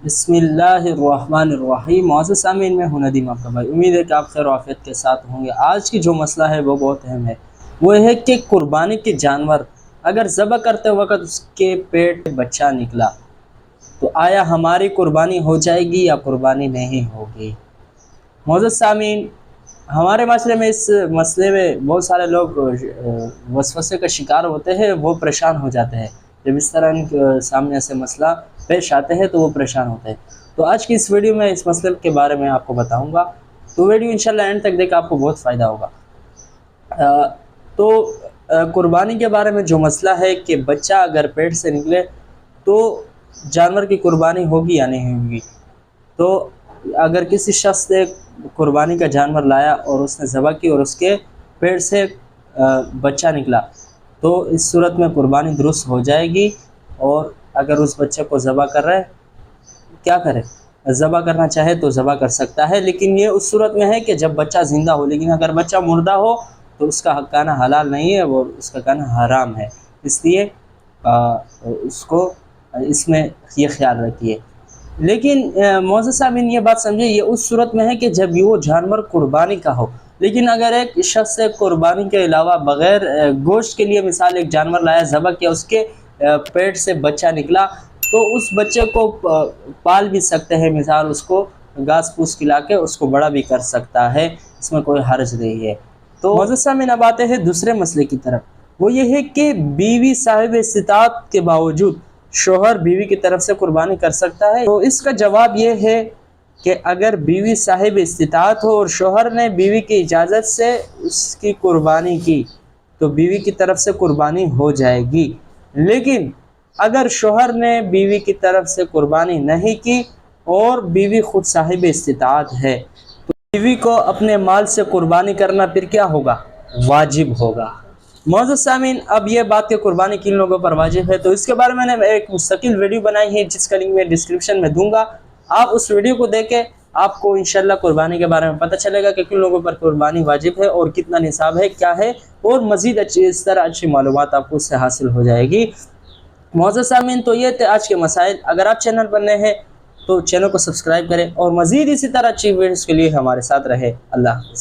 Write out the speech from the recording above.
بسم اللہ الرحمن الرحیم۔ معزز سامعین، میں ہوں ندیم آپ کا بھائی۔ امید ہے کہ آپ خیر و عافیت کے ساتھ ہوں گے۔ آج کی جو مسئلہ ہے وہ بہت اہم ہے، وہ ہے کہ قربانی کے جانور اگر ذبح کرتے وقت اس کے پیٹ میں بچہ نکلا تو آیا ہماری قربانی ہو جائے گی یا قربانی نہیں ہوگی؟ معزز سامعین، ہمارے معاشرے میں اس مسئلے میں بہت سارے لوگ وسوسے کا شکار ہوتے ہیں، وہ پریشان ہو جاتے ہیں جب اس طرح ان کے سامنے سے مسئلہ پیش آتے ہیں تو وہ پریشان ہوتے ہیں۔ تو آج کی اس ویڈیو میں اس مسئلے کے بارے میں آپ کو بتاؤں گا، تو ویڈیو انشاءاللہ اینڈ تک دیکھ آپ کو بہت فائدہ ہوگا۔ تو قربانی کے بارے میں جو مسئلہ ہے کہ بچہ اگر پیٹ سے نکلے تو جانور کی قربانی ہوگی یا نہیں ہوگی۔ تو اگر کسی شخص نے قربانی کا جانور لایا اور اس نے ذبح کی اور اس کے پیٹ سے بچہ نکلا تو اس صورت میں قربانی درست ہو جائے گی، اور اگر اس بچے کو ذبح کر رہے کیا کرے، ذبح کرنا چاہے تو ذبح کر سکتا ہے، لیکن یہ اس صورت میں ہے کہ جب بچہ زندہ ہو۔ لیکن اگر بچہ مردہ ہو تو اس کا کھانا حلال نہیں ہے، وہ اس کا کھانا حرام ہے، اس لیے اس کو اس میں یہ خیال رکھیے۔ لیکن معزز سامعین، یہ بات سمجھے، یہ اس صورت میں ہے کہ جب وہ جانور قربانی کا ہو۔ لیکن اگر ایک شخص سے قربانی کے علاوہ بغیر گوشت کے لیے مثال ایک جانور لایا، ذبح کیا، اس کے پیٹ سے بچہ نکلا تو اس بچے کو پال بھی سکتے ہیں، مثال اس کو گھاس پھوس کھلا کے اس کو بڑا بھی کر سکتا ہے، اس میں کوئی حرج نہیں ہے۔ تو معزز سامعین، اب آتے ہیں دوسرے مسئلے کی طرف، وہ یہ ہے کہ بیوی صاحب استطاعت کے باوجود شوہر بیوی کی طرف سے قربانی کر سکتا ہے؟ تو اس کا جواب یہ ہے کہ اگر بیوی صاحب استطاعت ہو اور شوہر نے بیوی کی اجازت سے اس کی قربانی کی تو بیوی کی طرف سے قربانی ہو جائے گی۔ لیکن اگر شوہر نے بیوی کی طرف سے قربانی نہیں کی اور بیوی خود صاحب استطاعت ہے تو بیوی کو اپنے مال سے قربانی کرنا پھر کیا ہوگا؟ واجب ہوگا۔ معزز سامعین، اب یہ بات کہ قربانی کن لوگوں پر واجب ہے، تو اس کے بارے میں نے ایک مستقل ویڈیو بنائی ہے جس کا لنک میں ڈسکرپشن میں دوں گا۔ آپ اس ویڈیو کو دیکھیں، آپ کو انشاءاللہ قربانی کے بارے میں پتہ چلے گا کہ کن لوگوں پر قربانی واجب ہے اور کتنا نصاب ہے، کیا ہے، اور مزید اس طرح اچھی معلومات آپ کو اس سے حاصل ہو جائے گی۔ معزز سامعین، تو یہ تھے آج کے مسائل۔ اگر آپ چینل پر نئے ہیں تو چینل کو سبسکرائب کریں اور مزید اسی طرح اچھی ویڈیوز کے لیے ہمارے ساتھ رہے۔ اللہ حافظ۔